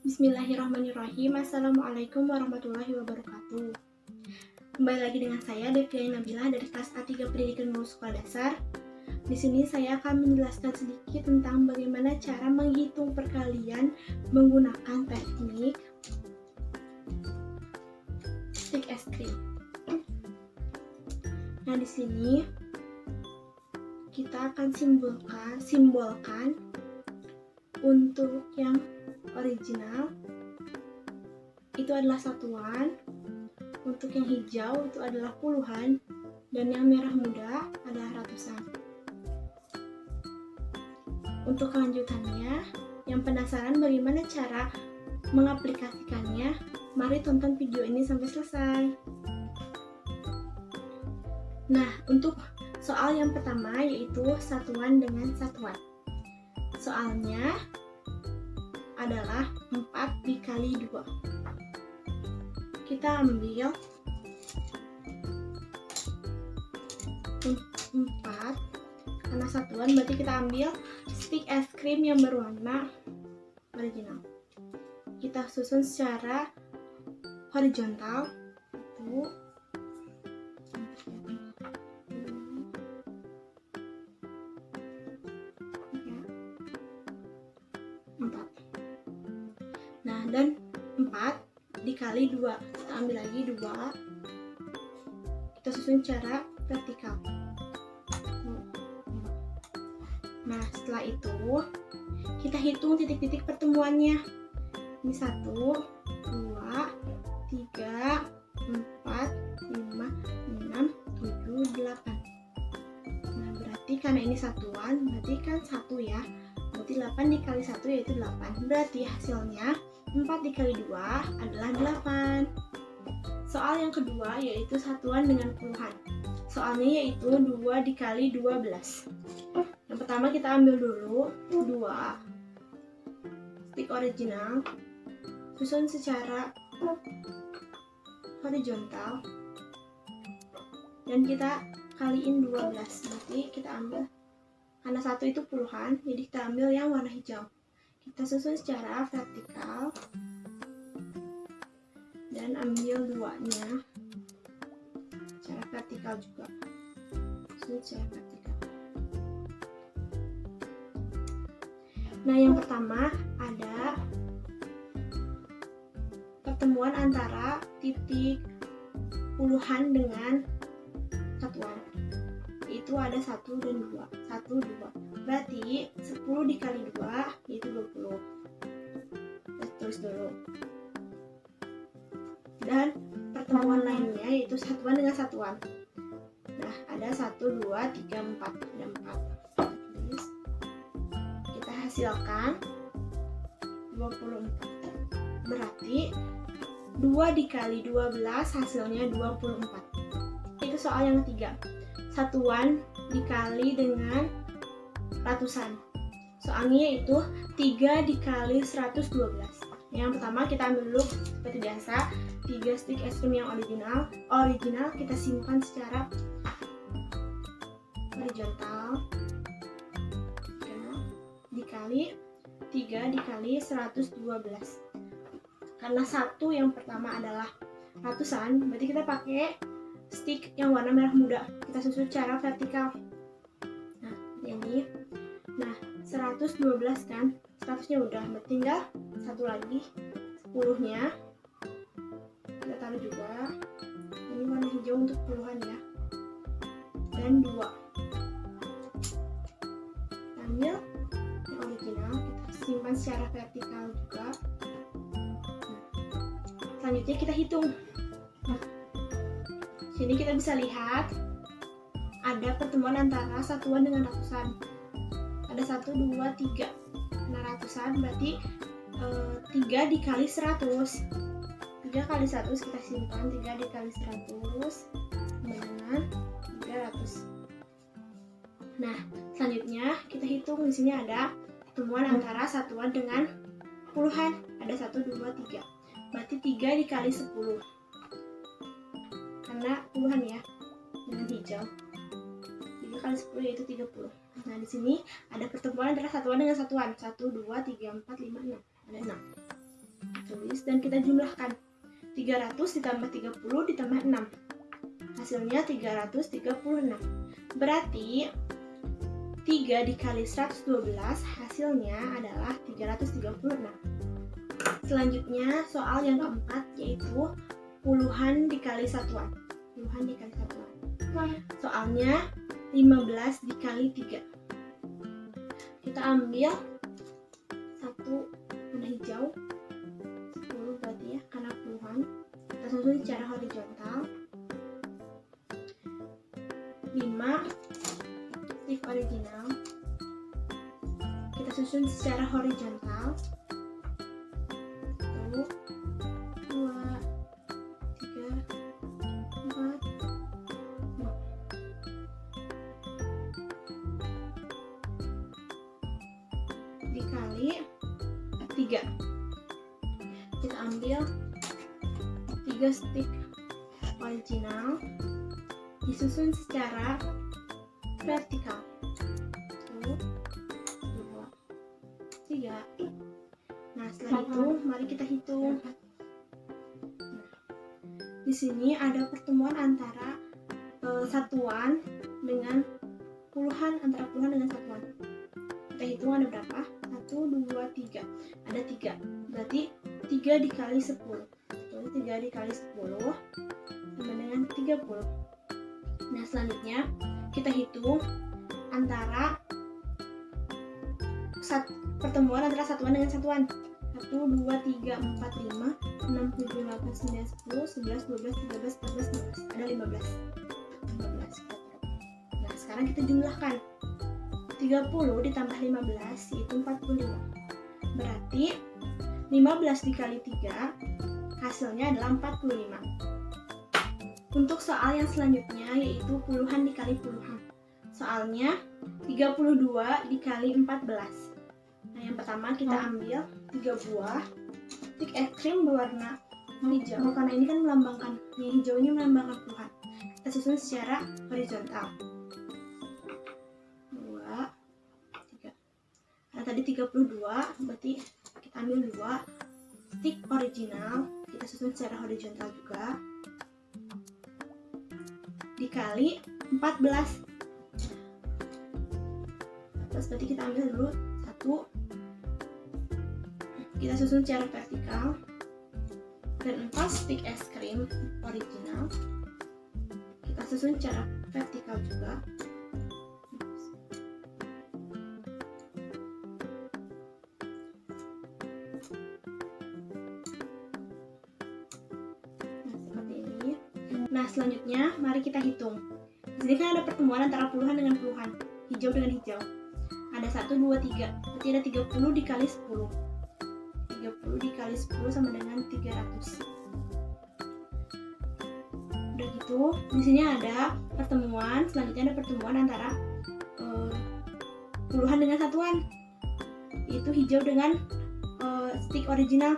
Bismillahirrahmanirrahim. Assalamualaikum warahmatullahi wabarakatuh. Kembali lagi dengan saya Deviani Nabilah dari kelas A3 Pendidikan Guru Sekolah Dasar. Di sini saya akan menjelaskan sedikit tentang bagaimana cara menghitung perkalian menggunakan teknik stick es krim. Nah, di sini kita akan simbolkan untuk yang original itu adalah satuan, untuk yang hijau itu adalah puluhan, dan yang merah muda adalah ratusan. Untuk kelanjutannya, yang penasaran bagaimana cara mengaplikasikannya, mari tonton video ini sampai selesai. Nah, untuk soal yang pertama yaitu satuan dengan satuan. Soalnya adalah 4 dikali 2. Kita ambil 4 karena satuan, berarti kita ambil stick es krim yang berwarna original. Kita susun secara horizontal. 4. Nah, dan 4 dikali 2. Kita ambil lagi 2. Kita susun secara vertikal. Nah, setelah itu kita hitung titik-titik pertemuannya. Ini 1, 2, 3, 4, 5, 6, 7, 8. Nah, berarti karena ini satuan, berarti kan 1 ya. Berarti 8 dikali 1 yaitu 8. Berarti hasilnya 4 dikali 2 adalah 8. Soal yang kedua yaitu satuan dengan puluhan. Soalnya yaitu 2 dikali 12. Yang pertama kita ambil dulu 2 stick original, susun secara horizontal, dan kita kaliin 12. Berarti kita ambil, karena 1 itu puluhan, jadi kita ambil yang warna hijau. Kita susun secara vertikal dan ambil 2-nya secara vertikal juga. Susun secara vertikal. Nah, yang pertama ada pertemuan antara titik puluhan dengan satuan. Itu ada 1 dan 2. 1, 2. Berarti 10 dikali 2 yaitu 20. Kita tulis dulu. Dan pertemuan lainnya yaitu satuan dengan satuan. Nah, ada 1, 2, 3, 4. Ada 4. Kita hasilkan 24. Berarti 2 dikali 12 hasilnya 24. Itu soal yang ketiga. Satuan dikali dengan ratusan. Soalnya yaitu 3 dikali 112. Yang pertama kita ambil dulu seperti biasa 3 stick es krim yang original kita simpan secara horizontal. 3 dikali 112. Karena 1 yang pertama adalah ratusan, berarti kita pakai stick yang warna merah muda. Kita susun secara vertikal. Nah, ini. Nah, 112 kan? 100-nya udah, tinggal 1 lagi. 10-nya kita taruh juga. Ini warna hijau untuk puluhan ya. Dan 2. Ambil yang original, kita simpan secara vertikal juga. Selanjutnya kita hitung. Sini kita bisa lihat ada pertemuan antara satuan dengan ratusan. Ada 1, 2, 3. Karena ratusan berarti 3 dikali 100. 3 kali 100 kita simpan. 3 dikali 100 dengan 300. Nah, selanjutnya kita hitung. Di sini ada pertemuan antara satuan dengan puluhan. Ada 1, 2, 3. Berarti 3 dikali 10. Karena puluhan ya, dengan hijau. 3 kali 10 yaitu 30. Nah, di sini ada pertemuan antara satuan dengan satuan. 1, 2, 3, 4, 5, 6. Ada 6. dan kita jumlahkan. 300 ditambah 30 ditambah 6. Hasilnya 336. Berarti 3 dikali 112 hasilnya adalah 336. Selanjutnya soal yang keempat, yaitu puluhan dikali satuan. Puluhan dikali satuan. Soalnya 15 dikali 3. Kita ambil satu warna hijau, 10 berarti ya, karena puluhan. Kita susun secara horizontal. 5 stik original. Kita susun secara horizontal. 1, 2, 3, 4, 5. Dikali 3. Kita ambil 3 stik original, disusun secara vertikal. 1, 2, 3. Nah, setelah itu mari kita hitung. Nah, di sini ada pertemuan antara satuan dengan puluhan, antara puluhan dengan satuan. Kita hitung ada berapa? 1, 2, 3. Ada 3. Berarti 3 dikali 10. Jadi 3 dikali 10 sama dengan 30. Nah, selanjutnya kita hitung antara pertemuan antara satuan dengan satuan. 1, 2, 3, 4, 5, 6, 7, 8, 9, 10, 11, 12, 13, 14, 15. Ada 15. Nah, sekarang kita jumlahkan. 30 ditambah 15 yaitu 45. Berarti 15 dikali 3 hasilnya adalah 45. Untuk soal yang selanjutnya, yaitu puluhan dikali puluhan. Soalnya 32 dikali 14. Nah, yang pertama kita ambil 3 buah stik es krim berwarna hijau, karena ini kan melambangkan, yang hijau ini melambangkan puluhan. Kita susun secara horizontal. 2, 3. Karena tadi 32, berarti kita ambil 2 stik original, kita susun secara horizontal juga, dikali 14. Terus berarti kita ambil dulu 1, kita susun secara vertikal, dan 4 stik es krim original kita susun secara vertikal juga. Nah, seperti ini. Nah, selanjutnya mari kita hitung. Di sini kan ada pertemuan antara puluhan dengan puluhan, hijau dengan hijau. Ada 1, 2, 3. Berarti ada 30 dikali 10. 30 dikali 10 sama dengan 300. Udah gitu, di sini ada pertemuan, selanjutnya ada pertemuan antara puluhan dengan satuan, yaitu hijau dengan stik original.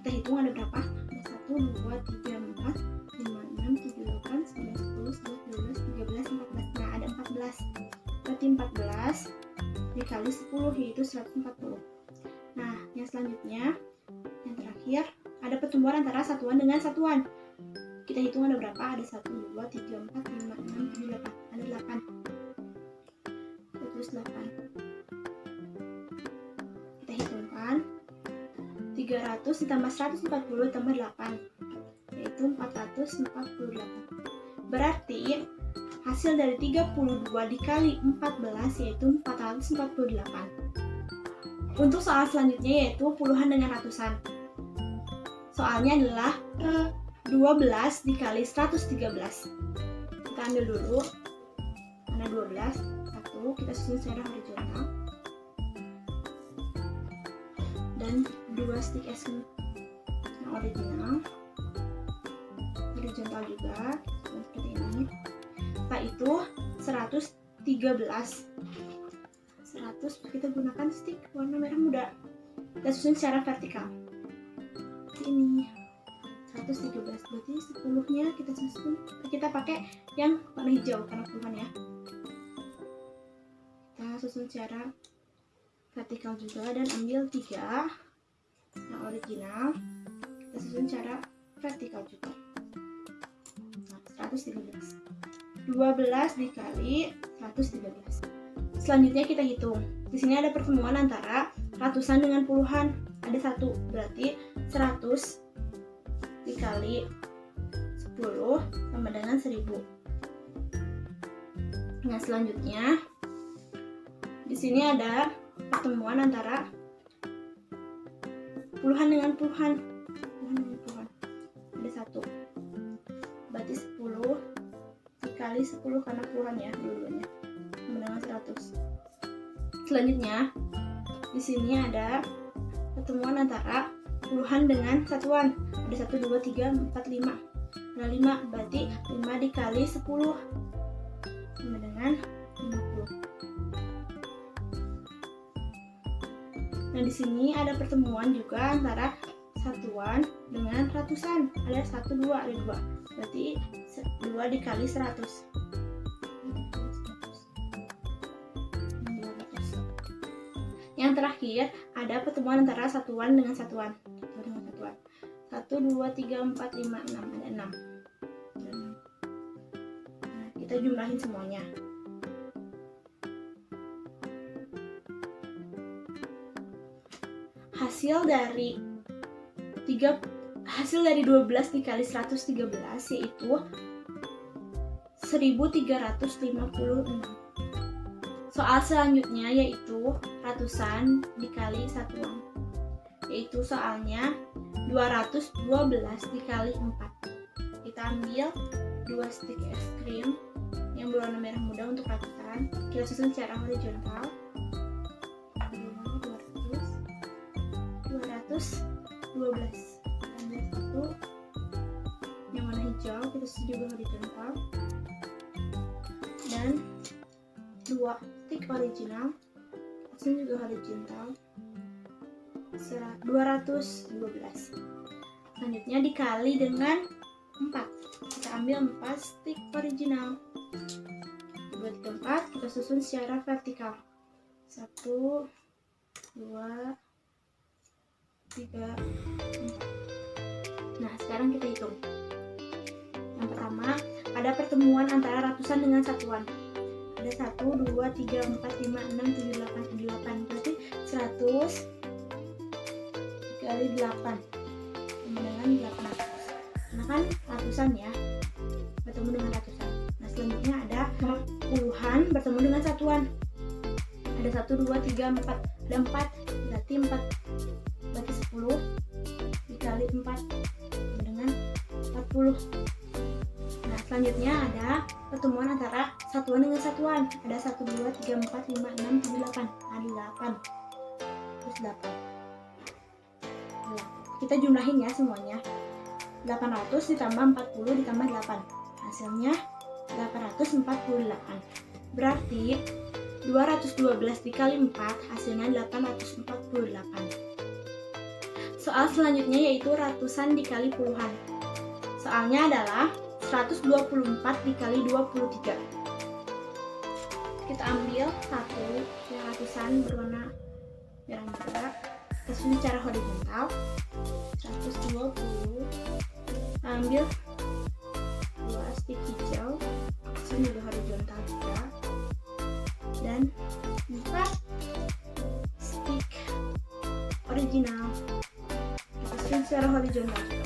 Kita hitung ada berapa? Ada 1, 2, 3, 4, 5, 6, 7, 8, 9, 10, 11, 12, 13, 14. Nah, ada 14. Berarti 14 dikali 10 yaitu 140. Nah, yang selanjutnya, yang terakhir, ada pertemuan antara satuan dengan satuan. Kita hitung ada berapa? Ada 1, 2, 3, 4, 5, 6, 7, 8. Ada 8. Terus 8. Kita hitungkan. 300 ditambah 140 tambah 8, yaitu 448. Berarti hasil dari 32 dikali 14 yaitu 448. Untuk soal selanjutnya yaitu puluhan dengan ratusan. Soalnya adalah 12 dikali 113. Kita ambil dulu. Mana 12? 1, kita susun secara horizontal. Dan 2 stik es krim yang original. Horizontal juga, seperti ini. Setelah itu 113. 100 kita gunakan stik warna merah muda. Kita susun secara vertikal. Ini 113, berarti 10-nya kita susun, kita pakai yang warna hijau karena puluhan ya. Kita susun secara vertikal juga dan ambil 3 yang original. Kita susun secara vertikal juga. Nah, 113. 12 dikali 113. Selanjutnya kita hitung. Di sini ada pertemuan antara ratusan dengan puluhan. Ada 1, berarti 100 dikali 10 sama dengan 1000. Nah, selanjutnya di sini ada pertemuan antara puluhan dengan puluhan. Ada 1, berarti 10 dikali 10 karena puluhan ya dulunya sama dengan 100. Selanjutnya di sini ada pertemuan antara puluhan dengan satuan. Ada 1, 2, 3, 4, 5. Ada 5, berarti 5 dikali 10 sama dengan 50. Nah, di sini ada pertemuan juga antara satuan dengan ratusan. Ada 1, 2, ada 2. Berarti 2 dikali 100. Yang terakhir ada pertemuan antara satuan dengan satuan. 1, 2, 3, 4, 5, 6. Ada 6. Nah, kita jumlahin semuanya. Hasil dari 12 dikali 113 yaitu 1356. Soal selanjutnya yaitu ratusan dikali satuan, yaitu soalnya 212 dikali 4. Kita ambil 2 stik es krim yang berwarna merah muda untuk ratusan. Kita susun secara horizontal. 212. Ambil 1 yang warna hijau, kita susun juga horizontal. Dan 2 stik original, susun juga horizontal. 212. Selanjutnya dikali dengan 4. Kita ambil 4 stik original. 2, 3, 4 kita susun secara vertikal. 1, 2, 3, 4. Nah, sekarang kita hitung. Yang pertama, ada pertemuan antara ratusan dengan satuan. Ada 1, 2, 3, 4, 5, 6, 7, 8. Berarti 100 dikali 8 sama dengan 800. Karena kan ratusan ya, bertemu dengan ratusan. Nah, selanjutnya ada puluhan bertemu dengan satuan. Ada 1, 2, 3, 4. Ada 4, berarti 4. Berarti 10 dikali 4 sama dengan 40. Nah, selanjutnya ada pertemuan antara satuan dengan satuan. Ada 1, 2, 3, 4, 5, 6, 7, 8. Ada 8. Terus 8. Kita jumlahin ya semuanya. 800 ditambah 40 ditambah 8. Hasilnya 848. Berarti 212 dikali 4 hasilnya 848. Soal selanjutnya yaitu ratusan dikali puluhan. Soalnya adalah 124 dikali 23. Kita ambil satu yang ratusan berwarna merah muda. Kita susun secara horizontal. 120. Ambil 2 stik hijau. Susun juga horizontal juga. Dan 4 stik original. Kita susun secara horizontal juga.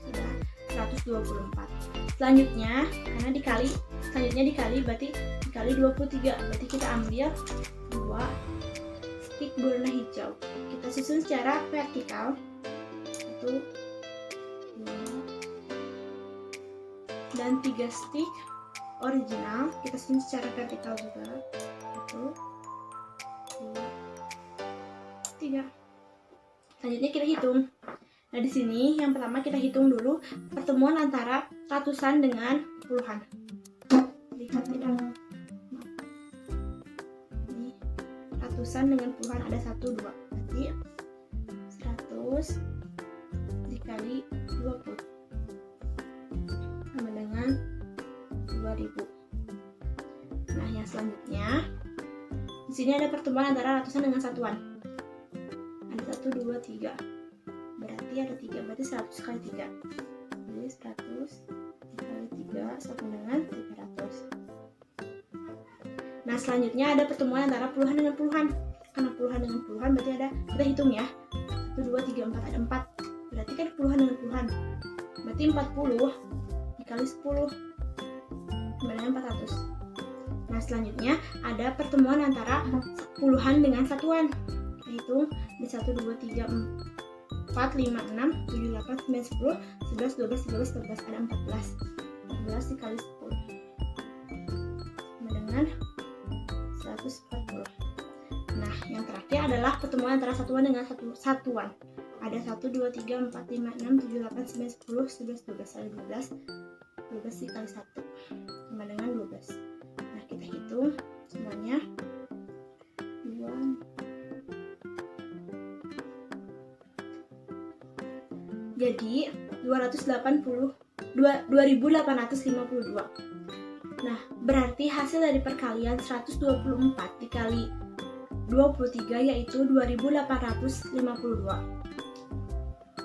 Sudah 124. Selanjutnya karena dikali berarti dikali 23, berarti kita ambil 2 stik berwarna hijau. Kita susun secara vertikal. 1, 2 dan 3 stik original kita susun secara vertikal juga. 1, 2, 3. Selanjutnya kita hitung. Nah, di sini yang pertama kita hitung dulu pertemuan antara ratusan dengan puluhan. Lihat tidak? Ini ratusan dengan puluhan ada 1, 2. Berarti 100 dikali 20 sama dengan 2000. Nah, yang yang selanjutnya, di sini ada pertemuan antara ratusan dengan satuan. Ada 1, 2, 3. Berarti ada 3, berarti 100 kali 3. Jadi 100 kali 3 sama dengan 300. Nah, selanjutnya ada pertemuan antara puluhan dengan puluhan. Karena puluhan dengan puluhan berarti ada, kita hitung ya. 1, 2, 3, 4, ada 4. Berarti kan puluhan dengan puluhan. Berarti 40 dikali 10 sama dengan 400. Nah, selanjutnya ada pertemuan antara puluhan dengan satuan. Kita hitung di 1, 2, 3, 4, 5, 6, 7, 8, 9, 10, 11, 12, 13, 14, ada 14. 14 dikali 10 sama dengan 140. Nah, yang terakhir adalah pertemuan antara satuan dengan satuan. Ada 1, 2, 3, 4, 5, 6, 7, 8, 9, 10, 11, 12, ada 12. 12 dikali 1 sama dengan 12. Nah, kita hitung semuanya. 2. Jadi 2852. Nah, berarti hasil dari perkalian 124 dikali 23 yaitu 2852.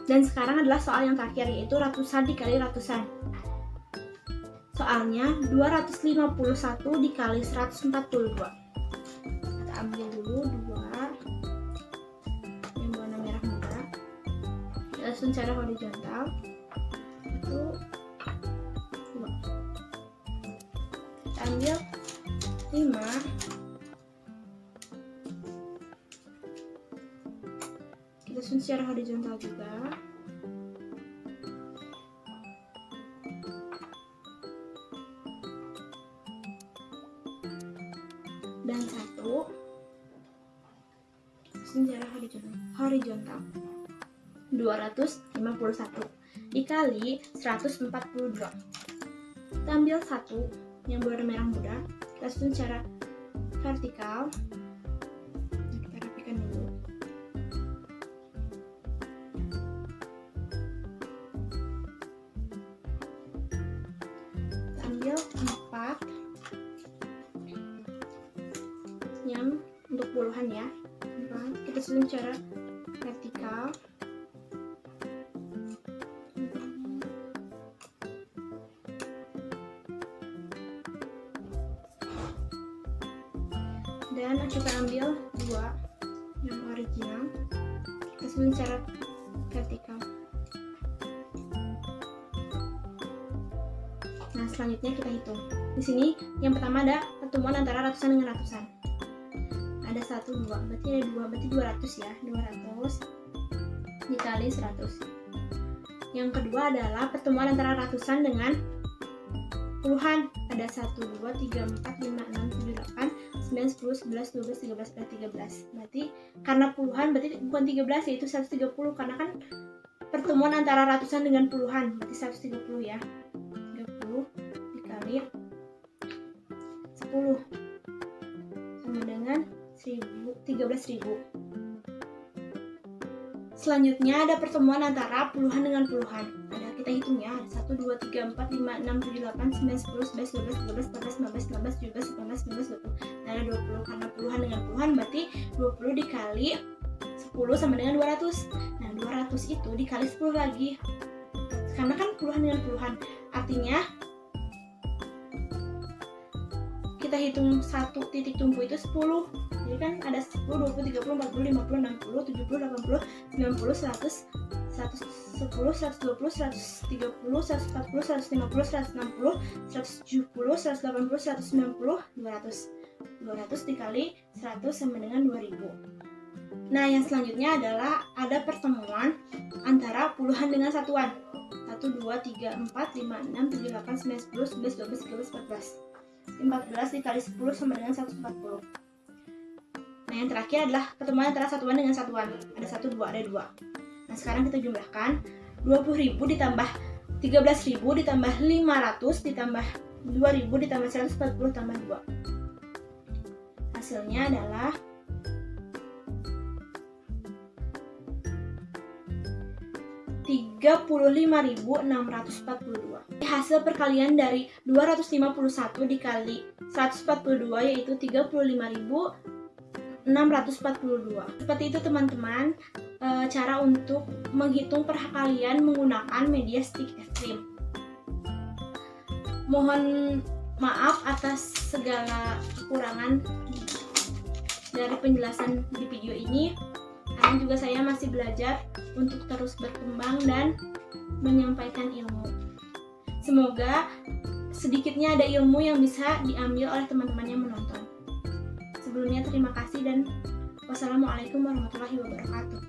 Dan sekarang adalah soal yang terakhir, yaitu ratusan dikali ratusan. Soalnya 251 dikali 142. Kita ambil dulu 2 yang warna merah muda. Kita susun secara horizontal. Itu 2. Kita ambil 5. Kita susun secara horizontal juga. Dan 1 secara horizontal 251 dikali 142. Kita ambil 1 yang berwarna merah muda, kita susun secara vertikal. Kita rapikan dulu. Kita ambil 4 yang untuk puluhan ya. Kita susun secara vertikal. Dan kita ambil 2 yang original. Kita susun secara vertikal. Nah, selanjutnya kita hitung. Di sini yang pertama ada pertemuan antara ratusan dengan ratusan. Ada 1, 2, berarti ada 2, berarti 200 ya. 200 dikali 100. Yang kedua adalah pertemuan antara ratusan dengan puluhan. Ada 1, 2, 3, 4, 5, 6, 7, 8, 9, 10, 11, 12, 13, ada 13. Berarti karena puluhan berarti bukan 13 yaitu 130, karena kan pertemuan antara ratusan dengan puluhan, berarti 130 ya. 30 dikali 10 sama dengan 13.000. Selanjutnya ada pertemuan antara puluhan dengan puluhan. Ada, kita hitung ya, 1, 2, 3, 4, 5, 6, 7, 8, 9, 10, 11, 12, 13, 14, 15, 16, 17, 18, 19, 20. Nah, ada 20. Karena puluhan dengan puluhan berarti 20 dikali 10 sama dengan 200. Nah, 200 itu dikali 10 lagi. Karena kan puluhan dengan puluhan. Artinya kita hitung satu titik tumpu itu 10. Jadi kan ada 10, 20, 30, 40, 50, 60, 70, 80, 90, 100, 110, 120, 130, 140, 150, 160, 170, 180, 190, 200. 200 dikali 100 sama dengan 2000. Nah, yang selanjutnya adalah ada pertemuan antara puluhan dengan satuan. 1, 2, 3, 4, 5, 6, 7, 8, 9, 10, 11, 12, 13, 14. 14 dikali 10 sama dengan 140. Nah, yang terakhir adalah pertemuan antara satuan dengan satuan. Ada 1, 2, ada 2. Nah, sekarang kita jumlahkan. 20.000 ditambah 13.000 ditambah 500 ditambah 2.000 ditambah 140 tambah 2. Hasilnya adalah 35.642. Hasil perkalian dari 251 dikali 142 yaitu 35.642. Seperti itu teman-teman, cara untuk menghitung perkalian menggunakan media stick ekstrim. Mohon maaf atas segala kekurangan dari penjelasan di video ini, karena juga saya masih belajar untuk terus berkembang dan menyampaikan ilmu. Semoga sedikitnya ada ilmu yang bisa diambil oleh teman-teman yang menonton. Sebelumnya terima kasih dan wassalamualaikum warahmatullahi wabarakatuh.